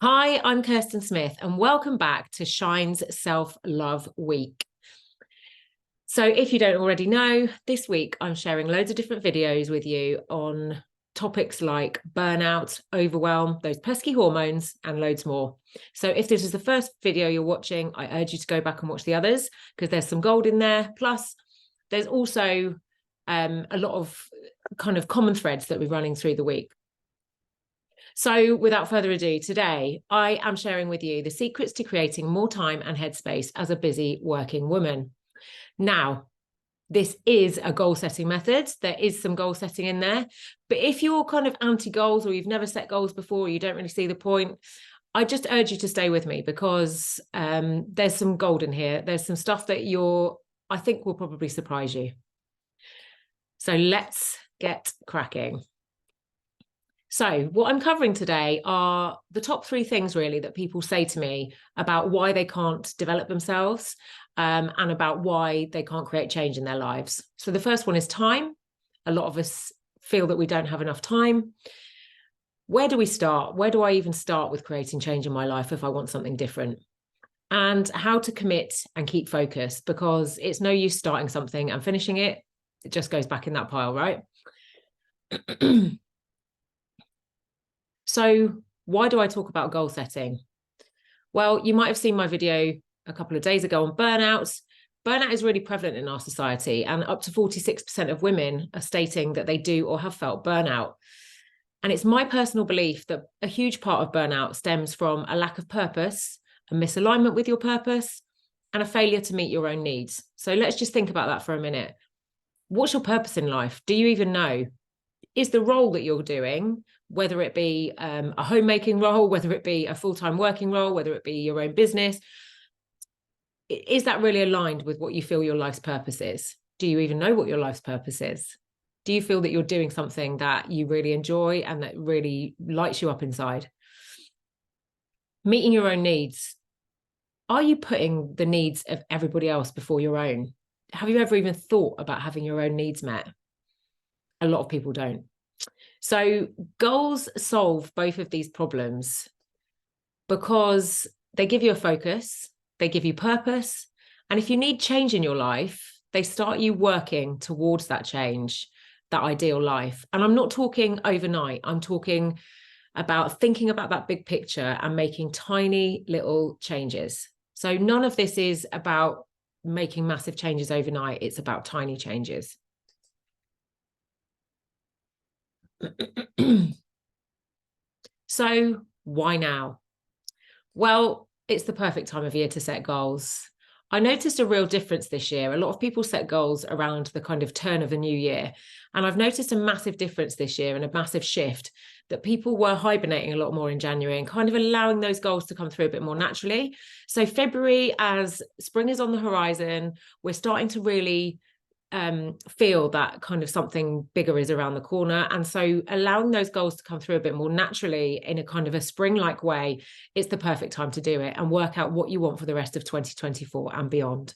Hi, I'm Kirsten Smith, and welcome back to Shine's Self-Love Week. So if you don't already know, this week I'm sharing loads of different videos with you on topics like burnout, overwhelm, those pesky hormones, and loads more. So if this is the first video you're watching, I urge you to go back and watch the others because there's some gold in there. Plus, there's also a lot of kind of common threads that we're running through the week. So without further ado, today I am sharing with you the secrets to creating more time and headspace as a busy working woman. Now, this is a goal setting method. There is some goal setting in there, but if you're kind of anti-goals or you've never set goals before, you don't really see the point, I just urge you to stay with me because there's some gold in here. There's some stuff that I think will probably surprise you. So let's get cracking. So what I'm covering today are the top 3 things really that people say to me about why they can't develop themselves and about why they can't create change in their lives. So the first one is time. A lot of us feel that we don't have enough time. Where do we start? Where do I even start with creating change in my life if I want something different? And how to commit and keep focused, because it's no use starting something and finishing it. It just goes back in that pile, right? So why do I talk about goal setting? Well, you might have seen my video a couple of days ago on burnout. Burnout is really prevalent in our society, and up to 46% of women are stating that they do or have felt burnout. And it's my personal belief that a huge part of burnout stems from a lack of purpose, a misalignment with your purpose, and a failure to meet your own needs. So let's just think about that for a minute. What's your purpose in life? Do you even know? Is the role that you're doing, whether it be a homemaking role, whether it be a full-time working role, whether it be your own business, is that really aligned with what you feel your life's purpose is? Do you even know what your life's purpose is? Do you feel that you're doing something that you really enjoy and that really lights you up inside? Meeting your own needs. Are you putting the needs of everybody else before your own? Have you ever even thought about having your own needs met? A lot of people don't. So goals solve both of these problems because they give you a focus, they give you purpose, and if you need change in your life, they start you working towards that change, that ideal life. And I'm not talking overnight, I'm talking about thinking about that big picture and making tiny little changes. So none of this is about making massive changes overnight, it's about tiny changes. So why now? Well, it's the perfect time of year to set goals. I noticed a real difference this year. A lot of people set goals around the kind of turn of the new year. And I've noticed a massive difference this year and a massive shift that people were hibernating a lot more in January and kind of allowing those goals to come through a bit more naturally. So February, as spring is on the horizon, we're starting to really feel that kind of something bigger is around the corner. And so allowing those goals to come through a bit more naturally in a kind of a spring-like way, it's the perfect time to do it and work out what you want for the rest of 2024 and beyond.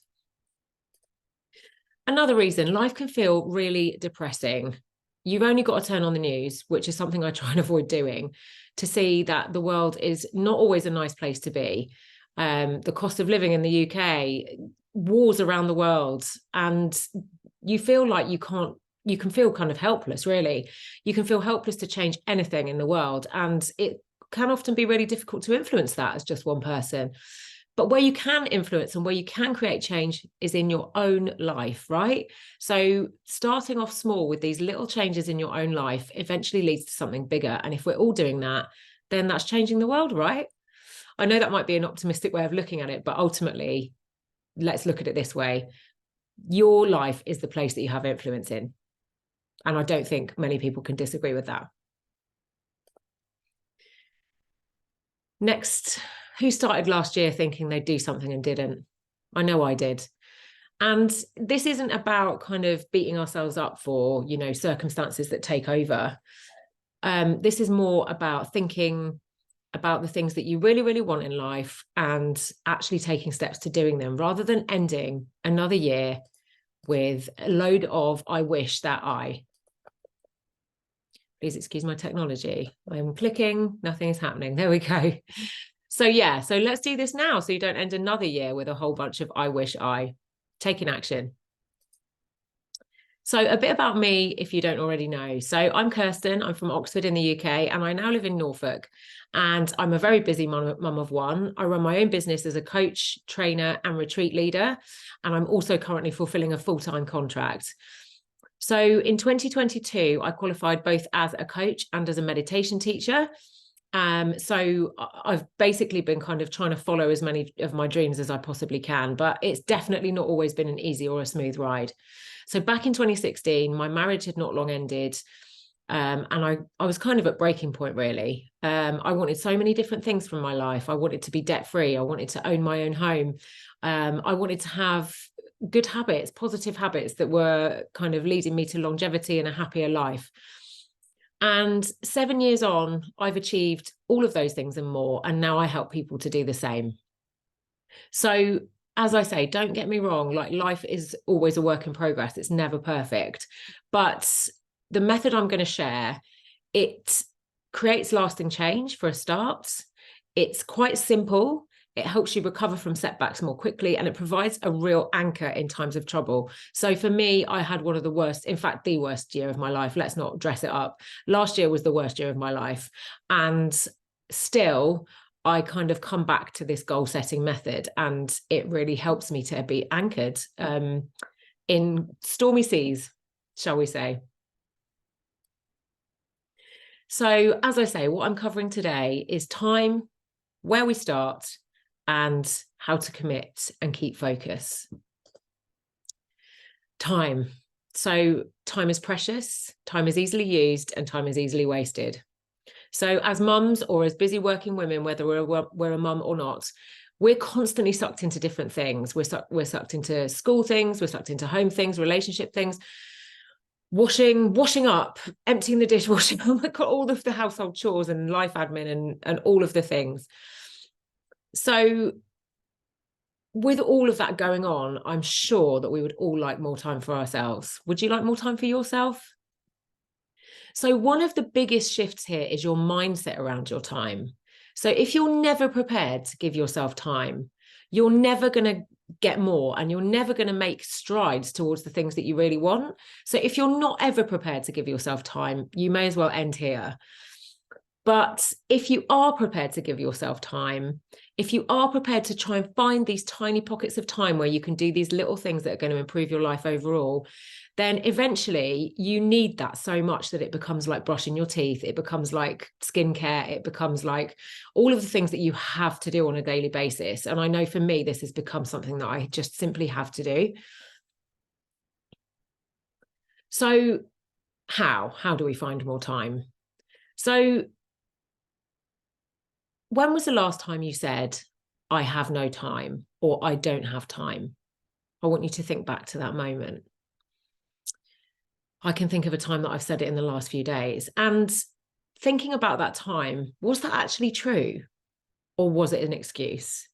Another reason, life can feel really depressing. You've only got to turn on the news, which is something I try and avoid doing, to see that the world is not always a nice place to be. The cost of living in the UK, wars around the world, and you feel like you can feel kind of helpless, really. You can feel helpless to change anything in the world. And it can often be really difficult to influence that as just one person. But where you can influence and where you can create change is in your own life, right? So starting off small with these little changes in your own life eventually leads to something bigger. And if we're all doing that, then that's changing the world, right? I know that might be an optimistic way of looking at it, but ultimately, let's look at it this way. Your life is the place that you have influence in. And I don't think many people can disagree with that. Next, who started last year thinking they'd do something and didn't? I know I did. And this isn't about kind of beating ourselves up for, circumstances that take over. This is more about thinking about the things that you really, really want in life and actually taking steps to doing them rather than ending another year with a load of I wish that I. Please excuse my technology. I'm clicking, nothing is happening. There we go. So yeah, so let's do this now so you don't end another year with a whole bunch of I wish I. Taking action. So a bit about me, if you don't already know. So I'm Kirsten, I'm from Oxford in the UK, and I now live in Norfolk. And I'm a very busy mum of one. I run my own business as a coach, trainer, and retreat leader. And I'm also currently fulfilling a full-time contract. So in 2022, I qualified both as a coach and as a meditation teacher. So I've basically been kind of trying to follow as many of my dreams as I possibly can, but it's definitely not always been an easy or a smooth ride. So back in 2016, my marriage had not long ended. And I was kind of at breaking point, really. I wanted so many different things from my life. I wanted to be debt-free. I wanted to own my own home. I wanted to have good habits, positive habits that were kind of leading me to longevity and a happier life. And 7 years on, I've achieved all of those things and more. And now I help people to do the same. So as I say, don't get me wrong, like life is always a work in progress. It's never perfect. But the method I'm going to share, it creates lasting change for a start. It's quite simple. It helps you recover from setbacks more quickly, and it provides a real anchor in times of trouble. So for me, I had one of the worst, in fact, the worst year of my life. Let's not dress it up. Last year was the worst year of my life. And still, I kind of come back to this goal setting method, and it really helps me to be anchored in stormy seas, shall we say. So as I say, what I'm covering today is time, where we start, and how to commit and keep focus. Time. So time is precious, time is easily used, and time is easily wasted. So as mums or as busy working women, whether we're a mum or not, we're constantly sucked into different things. We're sucked into school things, we're sucked into home things, relationship things, washing up, emptying the dishwasher, all of the household chores and life admin and all of the things. So with all of that going on, I'm sure that we would all like more time for ourselves. Would you like more time for yourself? So one of the biggest shifts here is your mindset around your time. So if you're never prepared to give yourself time, you're never going to get more, and you're never going to make strides towards the things that you really want. So if you're not ever prepared to give yourself time, you may as well end here. But if you are prepared to give yourself time, if you are prepared to try and find these tiny pockets of time where you can do these little things that are going to improve your life overall, then eventually you need that so much that it becomes like brushing your teeth. It becomes like skincare. It becomes like all of the things that you have to do on a daily basis. And I know for me, this has become something that I just simply have to do. So how do we find more time? So when was the last time you said, I have no time, or I don't have time? I want you to think back to that moment. I can think of a time that I've said it in the last few days. And thinking about that time, was that actually true? Or was it an excuse?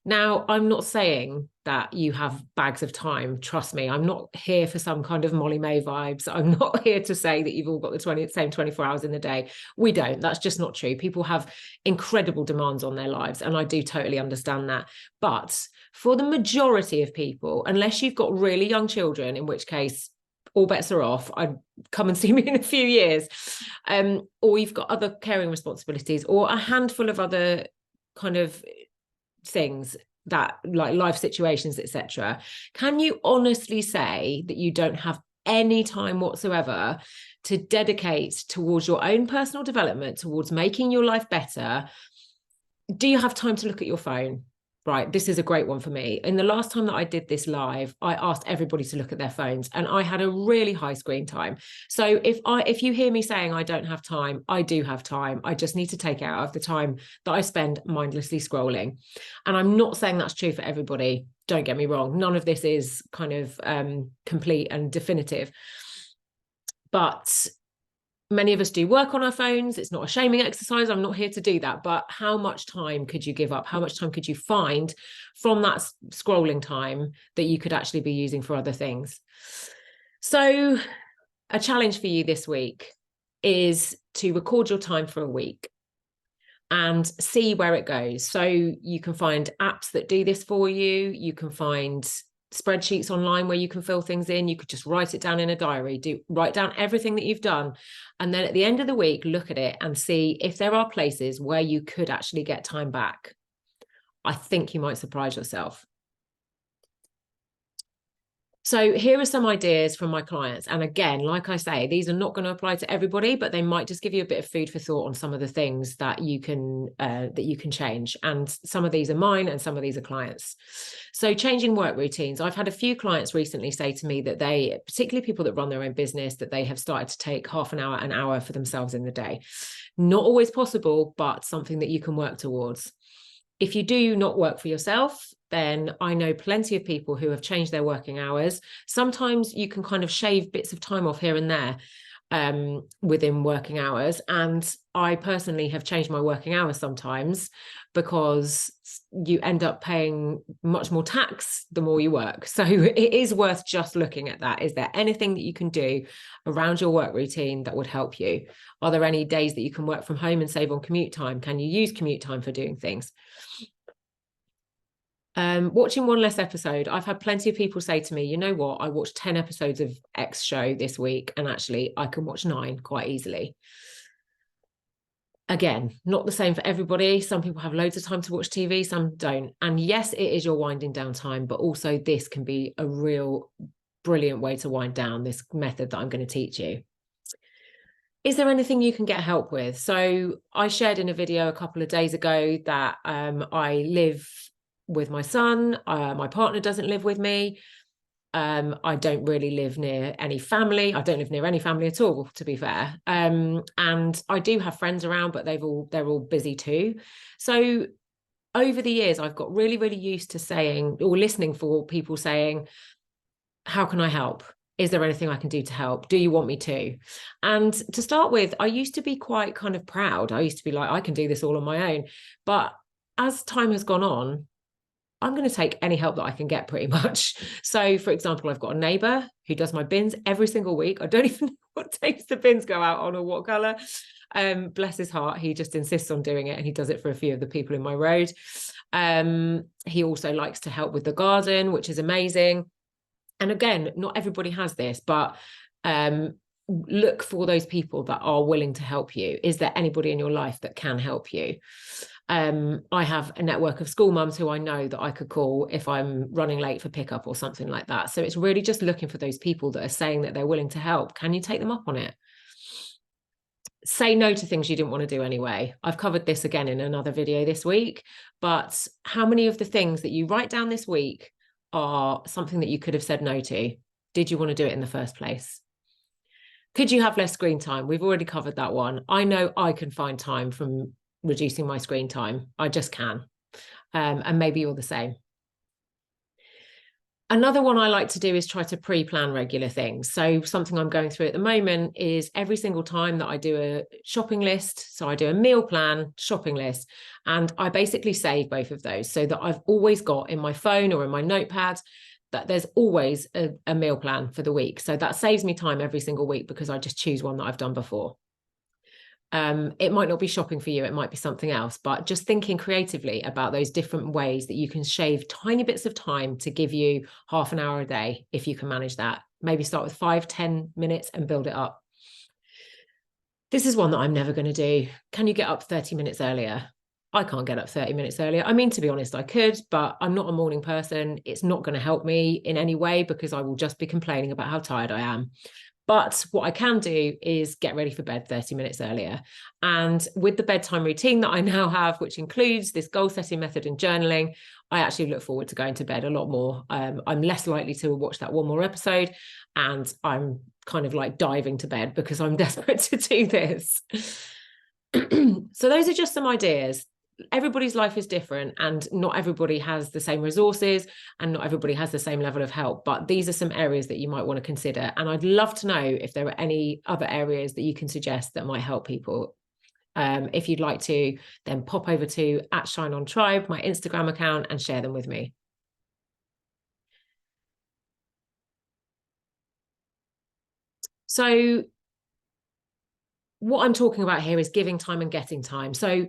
Now, I'm not saying that you have bags of time. Trust me, I'm not here for some kind of Molly May vibes. I'm not here to say that you've all got the same 24 hours in the day. We don't. That's just not true. People have incredible demands on their lives, and I do totally understand that. But for the majority of people, unless you've got really young children, in which case all bets are off, I'd come and see me in a few years, or you've got other caring responsibilities, or a handful of other kind of things that, like life situations, etc. Can you honestly say that you don't have any time whatsoever to dedicate towards your own personal development, towards making your life better? Do you have time to look at your phone? Right, this is a great one for me. In the last time that I did this live, I asked everybody to look at their phones, and I had a really high screen time. So if you hear me saying I don't have time, I do have time. I just need to take it out of the time that I spend mindlessly scrolling. And I'm not saying that's true for everybody. Don't get me wrong. None of this is kind of complete and definitive. But many of us do work on our phones. It's not a shaming exercise. I'm not here to do that. But how much time could you give up? How much time could you find from that scrolling time that you could actually be using for other things? So a challenge for you this week. is to record your time for a week and see where it goes. So you can find apps that do this for you. You can find spreadsheets online where you can fill things in. You could just write it down in a diary, write down everything that you've done. And then at the end of the week, look at it and see if there are places where you could actually get time back. I think you might surprise yourself. So here are some ideas from my clients. And again, like I say, these are not going to apply to everybody, but they might just give you a bit of food for thought on some of the things that you can change. And some of these are mine and some of these are clients. So changing work routines. I've had a few clients recently say to me that they, particularly people that run their own business, that they have started to take half an hour for themselves in the day. Not always possible, but something that you can work towards. If you do not work for yourself, then I know plenty of people who have changed their working hours. Sometimes you can kind of shave bits of time off here and there within working hours. And I personally have changed my working hours sometimes because you end up paying much more tax the more you work. So it is worth just looking at that. Is there anything that you can do around your work routine that would help you? Are there any days that you can work from home and save on commute time? Can you use commute time for doing things? Watching one less episode. I've had plenty of people say to me, you know what, I watched 10 episodes of X show this week and actually I can watch 9 quite easily. Again, not the same for everybody. Some people have loads of time to watch TV, some don't. And yes, it is your winding down time, but also this can be a real brilliant way to wind down, this method that I'm going to teach you. Is there anything you can get help with? So I shared in a video a couple of days ago that I live with my son. My partner doesn't live with me. I don't really live near any family. I don't live near any family at all, to be fair. And I do have friends around, but they're all busy too. So over the years, I've got really, really used to saying or listening for people saying, how can I help? Is there anything I can do to help? Do you want me to? And to start with, I used to be quite kind of proud. I used to be like, I can do this all on my own. But as time has gone on, I'm going to take any help that I can get pretty much. So, for example, I've got a neighbour who does my bins every single week. I don't even know what days the bins go out on or what colour. Bless his heart. He just insists on doing it and he does it for a few of the people in my road. He also likes to help with the garden, which is amazing. And again, not everybody has this, but look for those people that are willing to help you. Is there anybody in your life that can help you? I have a network of school mums who I know that I could call if I'm running late for pickup or something like that. So it's really just looking for those people that are saying that they're willing to help. Can you take them up on it? Say no to things you didn't want to do anyway. I've covered this again in another video this week, but how many of the things that you write down this week are something that you could have said no to? Did you want to do it in the first place? Could you have less screen time? We've already covered that one. I know I can find time from reducing my screen time. I just can. And maybe you're the same. Another one I like to do is try to pre-plan regular things. So something I'm going through at the moment is every single time that I do a shopping list, so I do a meal plan, shopping list, and I basically save both of those so that I've always got in my phone or in my notepad that there's always a meal plan for the week. So that saves me time every single week because I just choose one that I've done before. It might not be shopping for you, it might be something else, but just thinking creatively about those different ways that you can shave tiny bits of time to give you half an hour a day, if you can manage that. Maybe start with 5-10 minutes and build it up. This is one that I'm never going to do. Can you get up 30 minutes earlier? I can't get up 30 minutes earlier. I mean, to be honest, I could, but I'm not a morning person. It's not going to help me in any way because I will just be complaining about how tired I am. But what I can do is get ready for bed 30 minutes earlier. And with the bedtime routine that I now have, which includes this goal setting method and journaling, I actually look forward to going to bed a lot more. I'm less likely to watch that one more episode. And I'm kind of like diving to bed because I'm desperate to do this. So those are just some ideas. Everybody's life is different and not everybody has the same resources and not everybody has the same level of help, but these are some areas that you might want to consider. And I'd love to know if there are any other areas that you can suggest that might help people. If you'd like to, then pop over to @ShineOnTribe, my Instagram account, and share them with me. So what I'm talking about here is giving time and getting time. So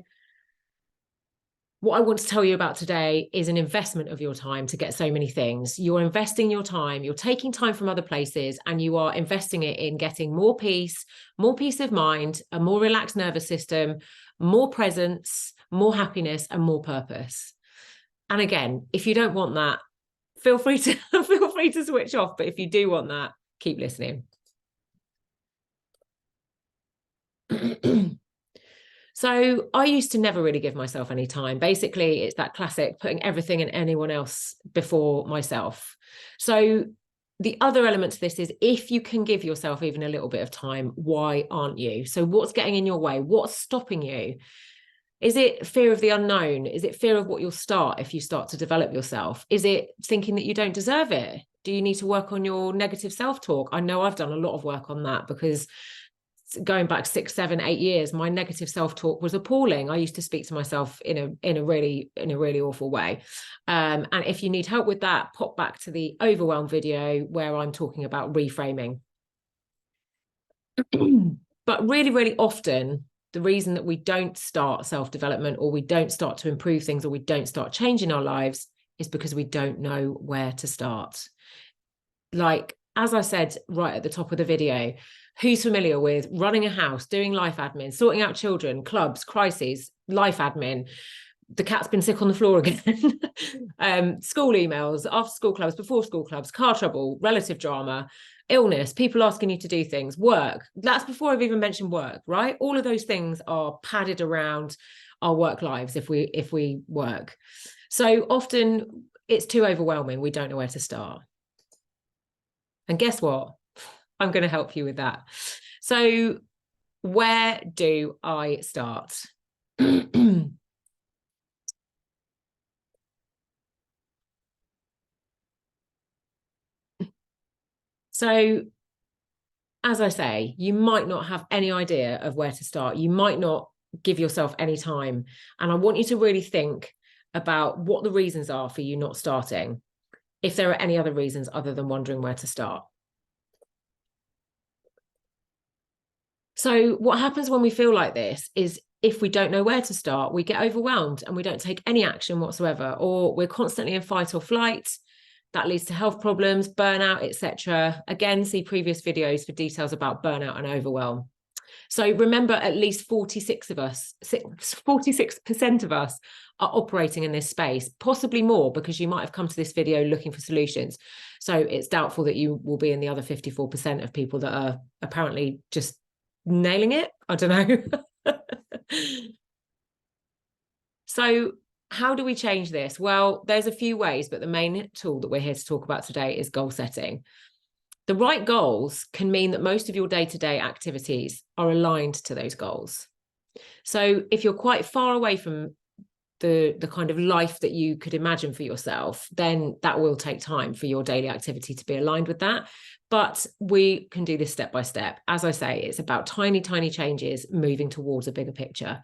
what I want to tell you about today is an investment of your time to get so many things. You're investing your time, you're taking time from other places, and you are investing it in getting more peace of mind, a more relaxed nervous system, more presence, more happiness, and more purpose. And again, if you don't want that, feel free to switch off. But if you do want that, keep listening. So I used to never really give myself any time. Basically, it's that classic putting everything and anyone else before myself. So the other element to this is, if you can give yourself even a little bit of time, why aren't you? So what's getting in your way? What's stopping you? Is it fear of the unknown? Is it fear of what you'll start if you start to develop yourself? Is it thinking that you don't deserve it? Do you need to work on your negative self-talk? I know I've done a lot of work on that, because going back 6, 7, 8 years, my negative self-talk was appalling. I used to speak to myself in a really awful way. And if you need help with that, pop back to the overwhelm video where I'm talking about reframing. But really often, the reason that we don't start self-development, or we don't start to improve things, or we don't start changing our lives, is because we don't know where to start. Like, as I said right at the top of the video, who's familiar with running a house, doing life admin, sorting out children, clubs, crises, life admin? The cat's been sick on the floor again. School emails, after school clubs, before school clubs, car trouble, relative drama, illness, people asking you to do things, work. That's before I've even mentioned work, right? All of those things are padded around our work lives if we work. So often it's too overwhelming. We don't know where to start. And guess what? I'm going to help you with that. So where do I start? So, as I say, you might not have any idea of where to start. You might not give yourself any time. And I want you to really think about what the reasons are for you not starting, if there are any other reasons other than wondering where to start. So what happens when we feel like this is, if we don't know where to start, we get overwhelmed and we don't take any action whatsoever, or we're constantly in fight or flight. That leads to health problems, burnout, etc. Again, see previous videos for details about burnout and overwhelm. So remember, at least 46% of us are operating in this space, possibly more, because you might have come to this video looking for solutions. So it's doubtful that you will be in the other 54% of people that are apparently just nailing it. I don't know. So how do we change this? Well, there's a few ways, but the main tool that we're here to talk about today is goal setting. The right goals can mean that most of your day-to-day activities are aligned to those goals. So if you're quite far away from the kind of life that you could imagine for yourself, then that will take time for your daily activity to be aligned with that. But we can do this step by step. As I say, it's about tiny changes moving towards a bigger picture.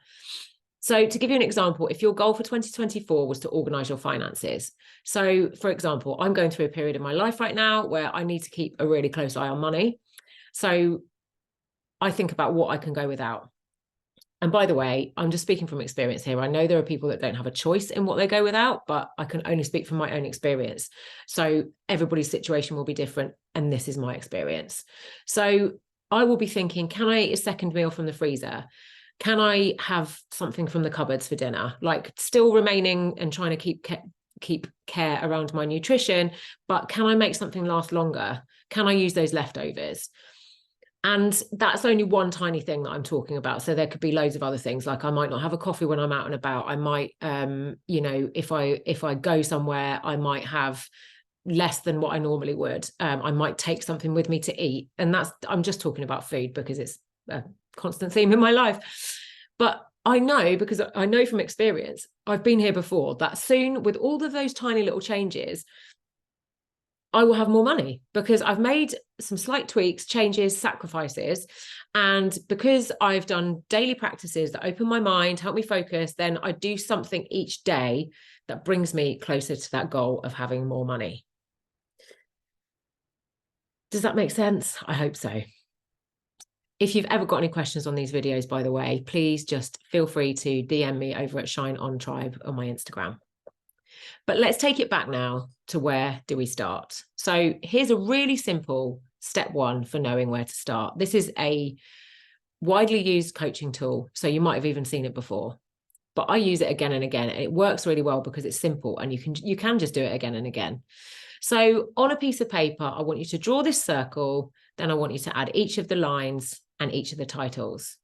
So to give you an example, if your goal for 2024 was to organize your finances. So for example, I'm going through a period in my life right now where I need to keep a really close eye on money. So I think about what I can go without. And by the way, I'm just speaking from experience here. I know there are people that don't have a choice in what they go without, but I can only speak from my own experience. So everybody's situation will be different, and this is my experience. So I will be thinking, can I eat a second meal from the freezer? Can I have something from the cupboards for dinner? Like, still remaining and trying to keep care around my nutrition, but can I make something last longer? Can I use those leftovers? And that's only one tiny thing that I'm talking about. So there could be loads of other things. Like, I might not have a coffee when I'm out and about. I might, if I go somewhere, I might have less than what I normally would. I might take something with me to eat. And I'm just talking about food because it's a constant theme in my life. But I know, because I know from experience, I've been here before, that soon, with all of those tiny little changes, I will have more money, because I've made some slight tweaks, changes, sacrifices. And because I've done daily practices that open my mind, help me focus, then I do something each day that brings me closer to that goal of having more money. Does that make sense? I hope so. If you've ever got any questions on these videos, by the way, please just feel free to DM me over at Shine On Tribe on my Instagram. But let's take it back now to where do we start? So here's a really simple step one for knowing where to start. This is a widely used coaching tool, so you might have even seen it before, but I use it again and again, and it works really well because it's simple and you can just do it again and again. So on a piece of paper, I want you to draw this circle, then I want you to add each of the lines and each of the titles.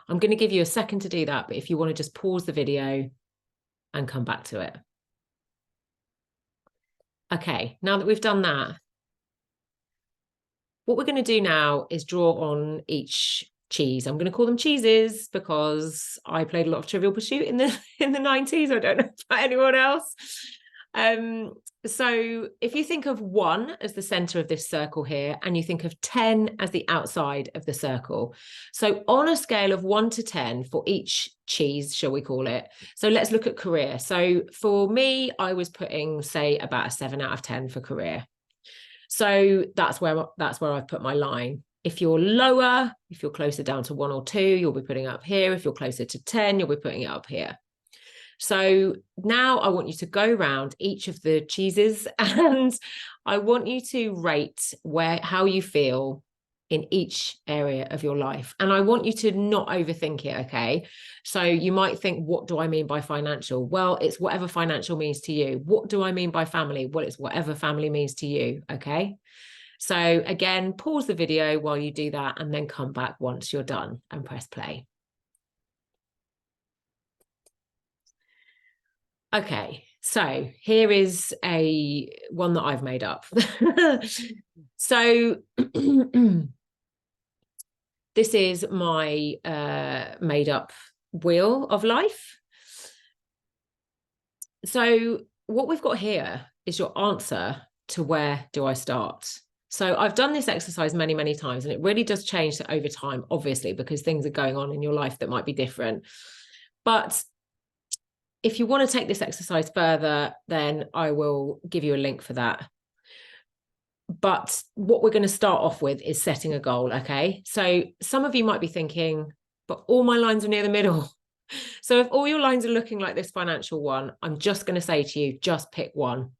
I'm going to give you a second to do that, but if you want to just pause the video and come back to it. Okay, now that we've done that, what we're going to do now is draw on each cheese. I'm going to call them cheeses because I played a lot of Trivial Pursuit in the 90s. I don't know about anyone else. So if you think of 1 as the center of this circle here, and you think of 10 as the outside of the circle. So on a scale of 1 to 10 for each cheese, shall we call it? So let's look at career. So for me, I was putting, say, about a 7 out of 10 for career. So that's where I've put my line. If you're lower, if you're closer down to 1 or 2, you'll be putting it up here. If you're closer to 10, you'll be putting it up here. So now I want you to go around each of the cheeses and I want you to rate how you feel in each area of your life. And I want you to not overthink it, okay? So you might think, what do I mean by financial? Well, it's whatever financial means to you. What do I mean by family? Well, it's whatever family means to you, okay? So again, pause the video while you do that and then come back once you're done and press play. Okay, so here is one that I've made up. So this is my made up wheel of life. So what we've got here is your answer to where do I start? So I've done this exercise many, many times, and it really does change over time, obviously, because things are going on in your life that might be different. But if you want to take this exercise further, then I will give you a link for that. But what we're going to start off with is setting a goal, okay? So some of you might be thinking, but all my lines are near the middle. So if all your lines are looking like this financial one, I'm just going to say to you, just pick one.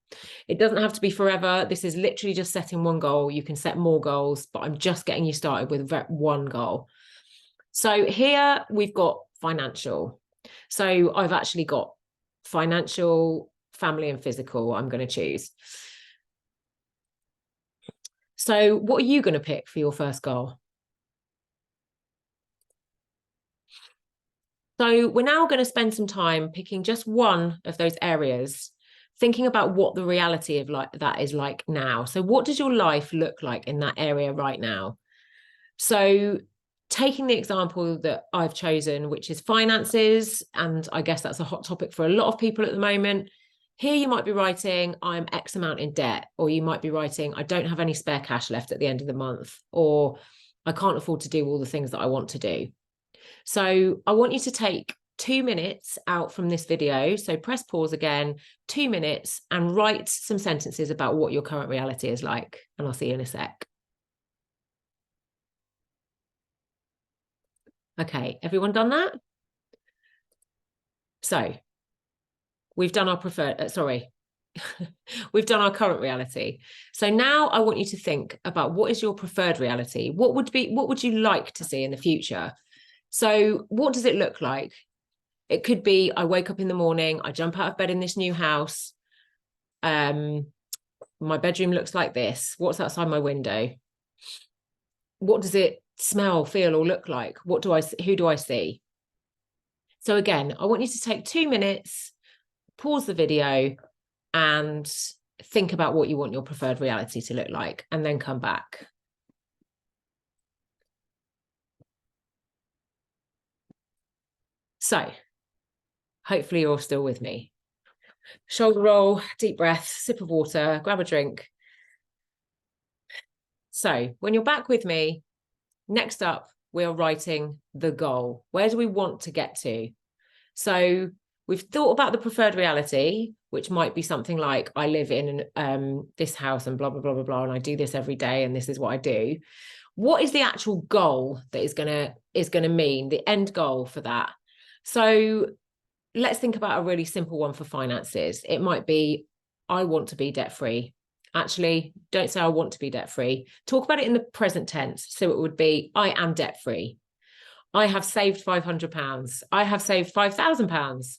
It doesn't have to be forever. This is literally just setting one goal. You can set more goals, but I'm just getting you started with one goal. So here we've got financial. So I've actually got financial, family, and physical I'm going to choose. So what are you going to pick for your first goal? So we're now going to spend some time picking just one of those areas, thinking about what the reality of that is like now. So what does your life look like in that area right now? So taking the example that I've chosen, which is finances, and I guess that's a hot topic for a lot of people at the moment. Here you might be writing, I'm X amount in debt, or you might be writing, I don't have any spare cash left at the end of the month, or I can't afford to do all the things that I want to do. So I want you to take 2 minutes out from this video. So press pause again, 2 minutes, and write some sentences about what your current reality is like. And I'll see you in a sec. Okay, everyone done that? So we've done our we've done our current reality. So now I want you to think about what is your preferred reality? What would you like to see in the future? So what does it look like? It could be, I wake up in the morning, I jump out of bed in this new house. My bedroom looks like this. What's outside my window? What does it smell, feel, or look like? Who do I see? So again, I want you to take 2 minutes, pause the video, and think about what you want your preferred reality to look like, and then come back. So hopefully you're all still with me. Shoulder roll, deep breath, sip of water, grab a drink. So when you're back with me, next up, we are writing the goal. Where do we want to get to? So we've thought about the preferred reality, which might be something like, I live in this house and blah, blah, blah, blah, blah, and I do this every day and this is what I do. what is the actual goal that is gonna mean, the end goal for that? So let's think about a really simple one for finances. It might be, I want to be debt free. Actually, don't say I want to be debt free. Talk about it in the present tense. So it would be, I am debt free. I have saved £500. I have saved £5,000.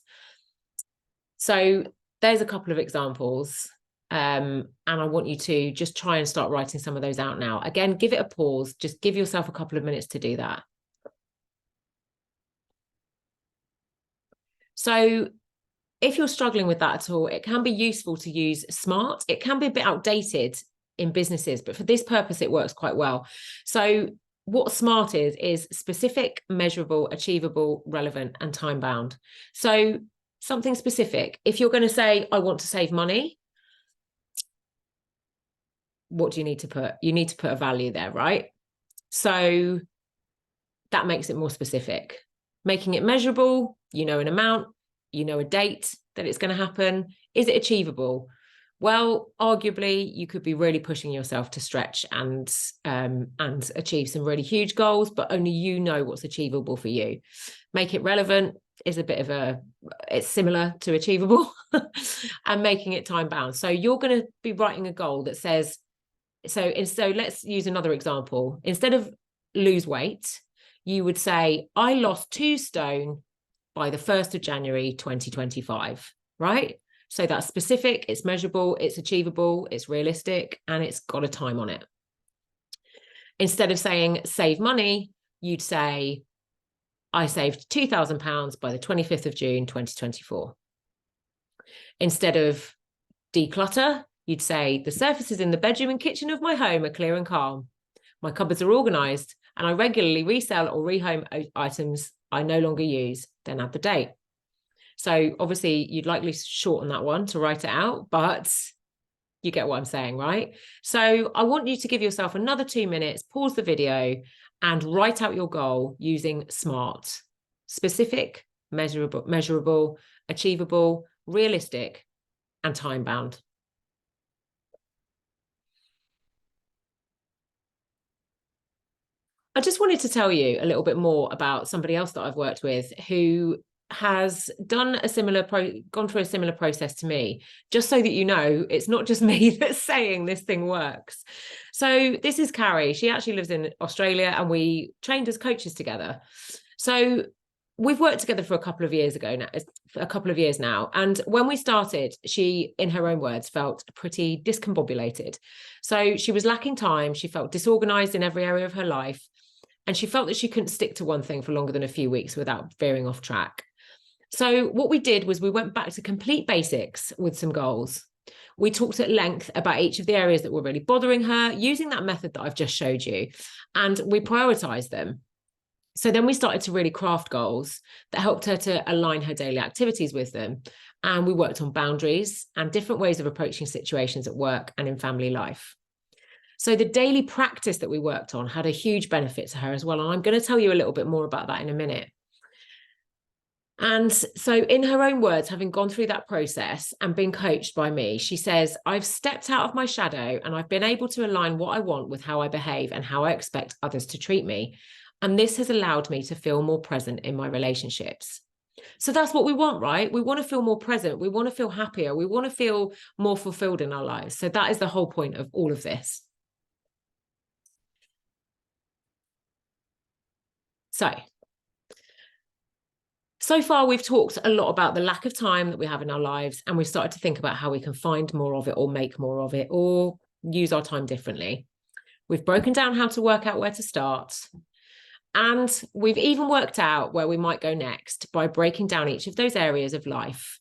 So there's a couple of examples. And I want you to just try and start writing some of those out now. Again, give it a pause. Just give yourself a couple of minutes to do that. So if you're struggling with that at all, it can be useful to use SMART. It can be a bit outdated in businesses, but for this purpose, it works quite well. So what SMART is specific, measurable, achievable, relevant, and time-bound. So something specific. If you're going to say, I want to save money, what do you need to put? You need to put a value there, right? So that makes it more specific. Making it measurable, you know an amount, you know a date that it's going to happen. Is it achievable? Well, arguably, you could be really pushing yourself to stretch and achieve some really huge goals, but only you know what's achievable for you. Make it relevant is a bit of it's similar to achievable, and making it time bound. So you're going to be writing a goal that says, so let's use another example. Instead of lose weight, you would say, I lost 2 stone by the 1st of January, 2025, right? So that's specific, it's measurable, it's achievable, it's realistic, and it's got a time on it. Instead of saying save money, you'd say, I saved £2,000 by the 25th of June, 2024. Instead of declutter, you'd say the surfaces in the bedroom and kitchen of my home are clear and calm. My cupboards are organised, and I regularly resell or rehome items I no longer use, then add the date. So obviously you'd likely shorten that one to write it out, but you get what I'm saying, right? So I want you to give yourself another 2 minutes, pause the video, and write out your goal using SMART: specific, measurable, achievable, realistic, and time-bound. I just wanted to tell you a little bit more about somebody else that I've worked with who has gone through a similar process to me, just so that you know, it's not just me that's saying this thing works. So this is Carrie. She actually lives in Australia, and we trained as coaches together. So we've worked together for a couple of years now. And when we started, she, in her own words, felt pretty discombobulated. So she was lacking time. She felt disorganized in every area of her life. And she felt that she couldn't stick to one thing for longer than a few weeks without veering off track. So what we did was we went back to complete basics with some goals. We talked at length about each of the areas that were really bothering her, using that method that I've just showed you, and we prioritized them. So then we started to really craft goals that helped her to align her daily activities with them. And we worked on boundaries and different ways of approaching situations at work and in family life. So the daily practice that we worked on had a huge benefit to her as well. And I'm going to tell you a little bit more about that in a minute. And so in her own words, having gone through that process and been coached by me, she says, I've stepped out of my shadow and I've been able to align what I want with how I behave and how I expect others to treat me. And this has allowed me to feel more present in my relationships. So that's what we want, right? We want to feel more present. We want to feel happier. We want to feel more fulfilled in our lives. So that is the whole point of all of this. So far, we've talked a lot about the lack of time that we have in our lives, and we've started to think about how we can find more of it or make more of it or use our time differently. We've broken down how to work out where to start, and we've even worked out where we might go next by breaking down each of those areas of life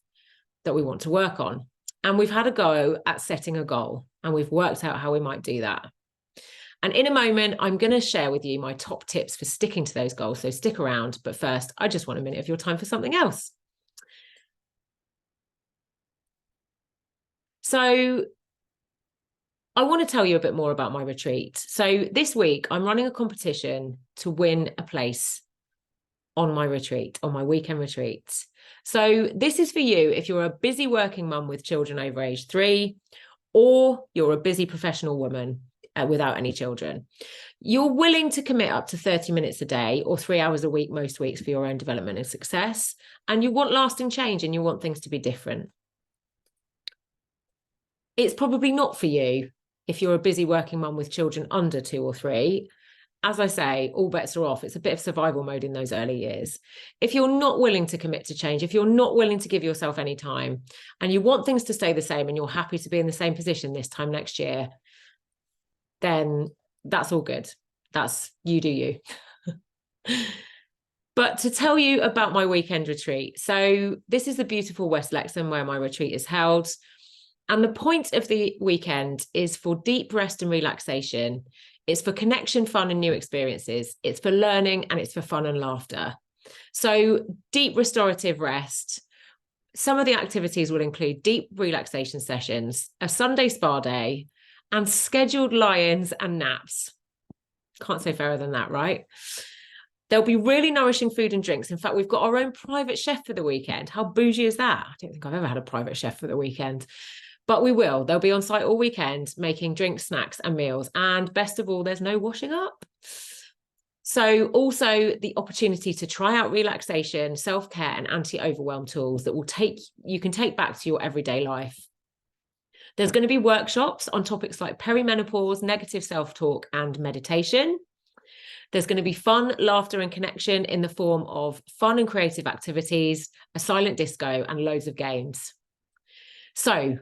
that we want to work on. And we've had a go at setting a goal, and we've worked out how we might do that. And in a moment, I'm going to share with you my top tips for sticking to those goals. So stick around. But first, I just want a minute of your time for something else. So I want to tell you a bit more about my retreat. So this week, I'm running a competition to win a place on my retreat, on my weekend retreat. So this is for you if you're a busy working mum with children over age 3, or you're a busy professional woman without any children. You're willing to commit up to 30 minutes a day or 3 hours a week, most weeks, for your own development and success. And you want lasting change and you want things to be different. It's probably not for you if you're a busy working mum with children under 2 or 3. As I say, all bets are off. It's a bit of survival mode in those early years. If you're not willing to commit to change, if you're not willing to give yourself any time and you want things to stay the same and you're happy to be in the same position this time next year, then that's all good. That's you do you. But to tell you about my weekend retreat. So this is the beautiful West Lexham where my retreat is held. And the point of the weekend is for deep rest and relaxation. It's for connection, fun, and new experiences. It's for learning and it's for fun and laughter. So deep restorative rest. Some of the activities will include deep relaxation sessions, a Sunday spa day, and scheduled lie-ins and naps. Can't say fairer than that, right? There'll be really nourishing food and drinks. In fact, we've got our own private chef for the weekend. How bougie is that? I don't think I've ever had a private chef for the weekend. But we will. They'll be on site all weekend making drinks, snacks, and meals. And best of all, there's no washing up. So also the opportunity to try out relaxation, self-care, and anti-overwhelm tools that you can take back to your everyday life. There's going to be workshops on topics like perimenopause, negative self-talk, and meditation. There's going to be fun, laughter, and connection in the form of fun and creative activities, a silent disco, and loads of games. So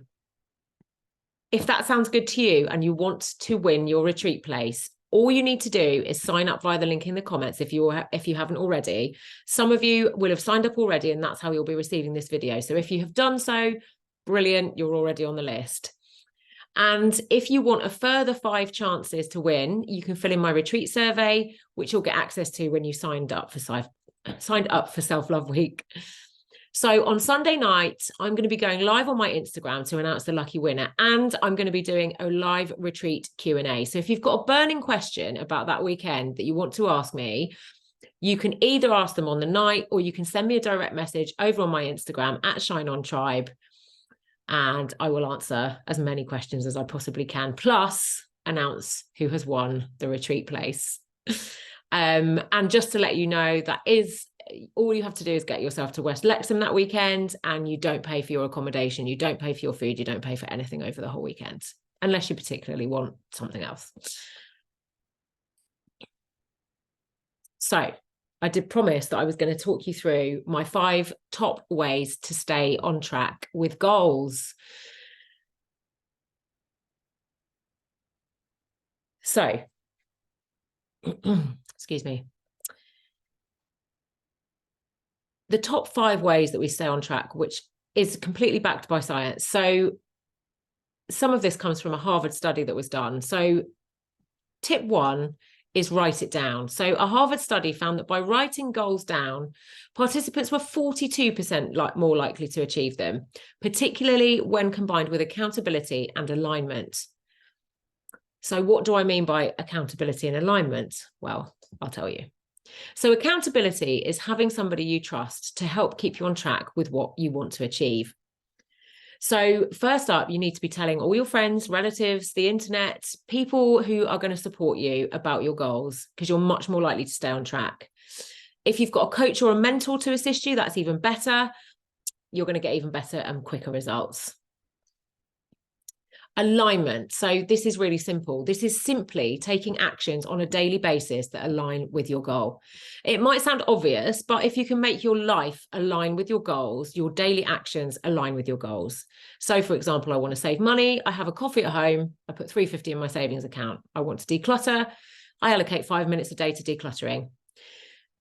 if that sounds good to you and you want to win your retreat place, all you need to do is sign up via the link in the comments if you haven't already. Some of you will have signed up already, and that's how you'll be receiving this video. So if you have done so, brilliant, you're already on the list. And if you want a further 5 chances to win, you can fill in my retreat survey, which you'll get access to when you signed up for Self-Love Week. So on Sunday night, I'm going to be going live on my Instagram to announce the lucky winner, and I'm going to be doing a live retreat Q&A. So if you've got a burning question about that weekend that you want to ask me, you can either ask them on the night or you can send me a direct message over on my Instagram @ShineOnTribe, and I will answer as many questions as I possibly can, plus announce who has won the retreat place. And just to let you know, that is all you have to do is get yourself to West Lexham that weekend, and you don't pay for your accommodation, you don't pay for your food, you don't pay for anything over the whole weekend, unless you particularly want something else. So I did promise that I was going to talk you through my 5 top ways to stay on track with goals. So, excuse me. The top 5 ways that we stay on track, which is completely backed by science. So some of this comes from a Harvard study that was done. So tip 1 is write it down. So a Harvard study found that by writing goals down, participants were 42% more likely to achieve them, particularly when combined with accountability and alignment. So what do I mean by accountability and alignment? Well, I'll tell you. So accountability is having somebody you trust to help keep you on track with what you want to achieve. So first up, you need to be telling all your friends, relatives, the internet, people who are going to support you about your goals, because you're much more likely to stay on track. If you've got a coach or a mentor to assist you, that's even better. You're going to get even better and quicker results. Alignment. So this is really simple. This is simply taking actions on a daily basis that align with your goal. It might sound obvious, but if you can make your life align with your goals, your daily actions align with your goals. So for example, I want to save money. I have a coffee at home. I put $3.50 in my savings account. I want to declutter. I allocate 5 minutes a day to decluttering.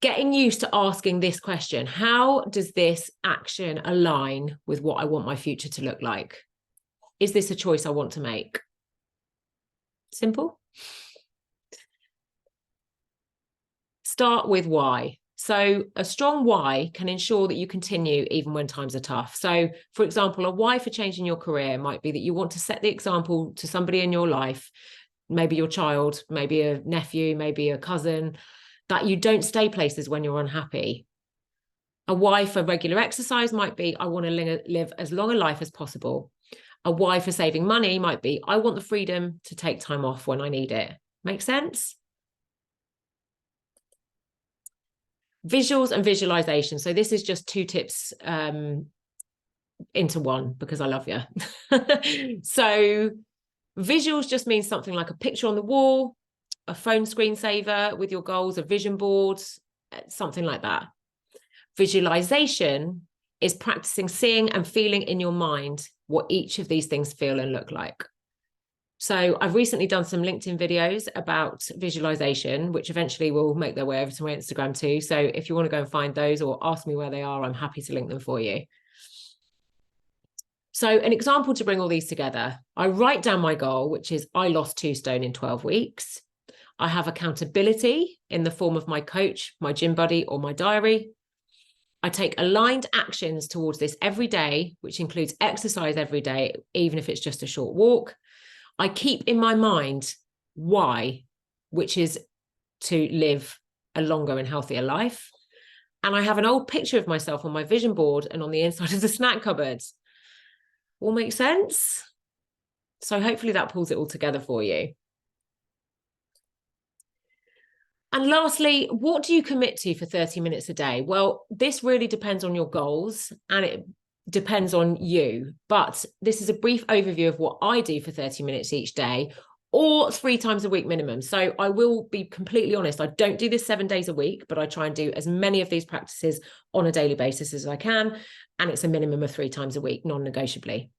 Getting used to asking this question: how does this action align with what I want my future to look like? Is this a choice I want to make? Simple. Start with why. So a strong why can ensure that you continue even when times are tough. So for example, a why for changing your career might be that you want to set the example to somebody in your life, maybe your child, maybe a nephew, maybe a cousin, that you don't stay places when you're unhappy. A why for regular exercise might be, I want to live as long a life as possible. A why for saving money might be, I want the freedom to take time off when I need it. Make sense? Visuals and visualization. So this is just 2 tips into one because I love you. So visuals just means something like a picture on the wall, a phone screensaver with your goals, a vision board, something like that. Visualization is practicing seeing and feeling in your mind what each of these things feel and look like. So I've recently done some LinkedIn videos about visualization, which eventually will make their way over to my Instagram too. So if you want to go and find those or ask me where they are, I'm happy to link them for you. So an example to bring all these together, I write down my goal, which is I lost 2 stone in 12 weeks. I have accountability in the form of my coach, my gym buddy, or my diary. I take aligned actions towards this every day, which includes exercise every day, even if it's just a short walk. I keep in my mind why, which is to live a longer and healthier life. And I have an old picture of myself on my vision board and on the inside of the snack cupboard. All make sense? So hopefully that pulls it all together for you. And lastly, what do you commit to for 30 minutes a day? Well, this really depends on your goals and it depends on you. But this is a brief overview of what I do for 30 minutes each day, or 3 times a week minimum. So I will be completely honest, I don't do this 7 days a week, but I try and do as many of these practices on a daily basis as I can. And it's a minimum of 3 times a week, non-negotiably.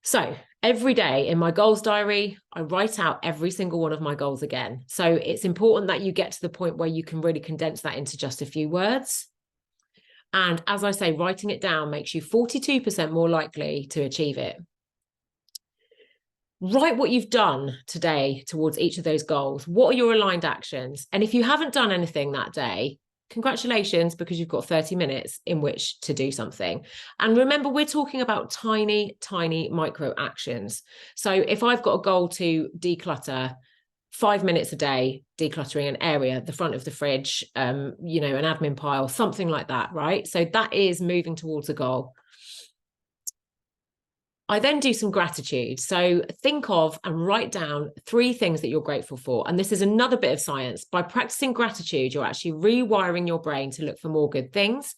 So every day in my goals diary, I write out every single one of my goals again. So it's important that you get to the point where you can really condense that into just a few words. And as I say, writing it down makes you 42% more likely to achieve it. Write what you've done today towards each of those goals. What are your aligned actions? And if you haven't done anything that day, congratulations, because you've got 30 minutes in which to do something. And remember, we're talking about tiny, tiny micro actions. So if I've got a goal to declutter 5 minutes a day, decluttering an area, the front of the fridge, an admin pile, something like that, right? So that is moving towards a goal. I then do some gratitude. So think of and write down 3 things that you're grateful for. And this is another bit of science. By practicing gratitude, you're actually rewiring your brain to look for more good things,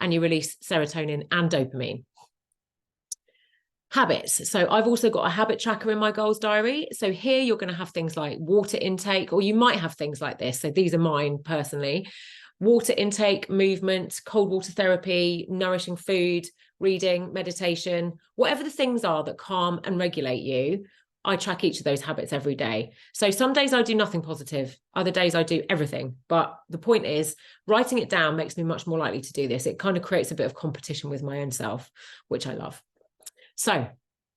and you release serotonin and dopamine. Habits. So I've also got a habit tracker in my goals diary. So here you're going to have things like water intake, or you might have things like this. So these are mine personally. Water intake, movement, cold water therapy, nourishing food, reading, meditation, whatever the things are that calm and regulate you, I track each of those habits every day. So some days I do nothing positive, other days I do everything. But the point is, writing it down makes me much more likely to do this. It kind of creates a bit of competition with my own self, which I love. So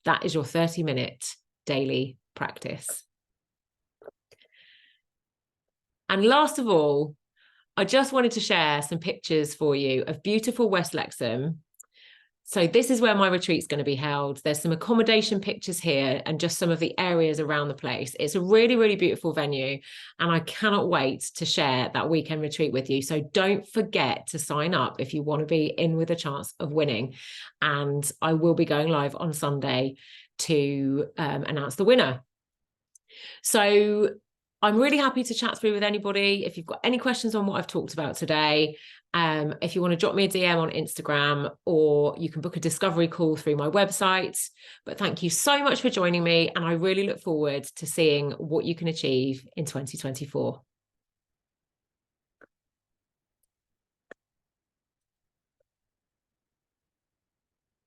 that is your 30-minute daily practice. And last of all, I just wanted to share some pictures for you of beautiful West Lexham. So this is where my retreat's going to be held. There's some accommodation pictures here and just some of the areas around the place. It's a really, really beautiful venue, and I cannot wait to share that weekend retreat with you. So don't forget to sign up if you want to be in with a chance of winning. And I will be going live on Sunday to announce the winner. So I'm really happy to chat through with anybody. If you've got any questions on what I've talked about today, if you want to drop me a DM on Instagram, or you can book a discovery call through my website. But thank you so much for joining me, and I really look forward to seeing what you can achieve in 2024.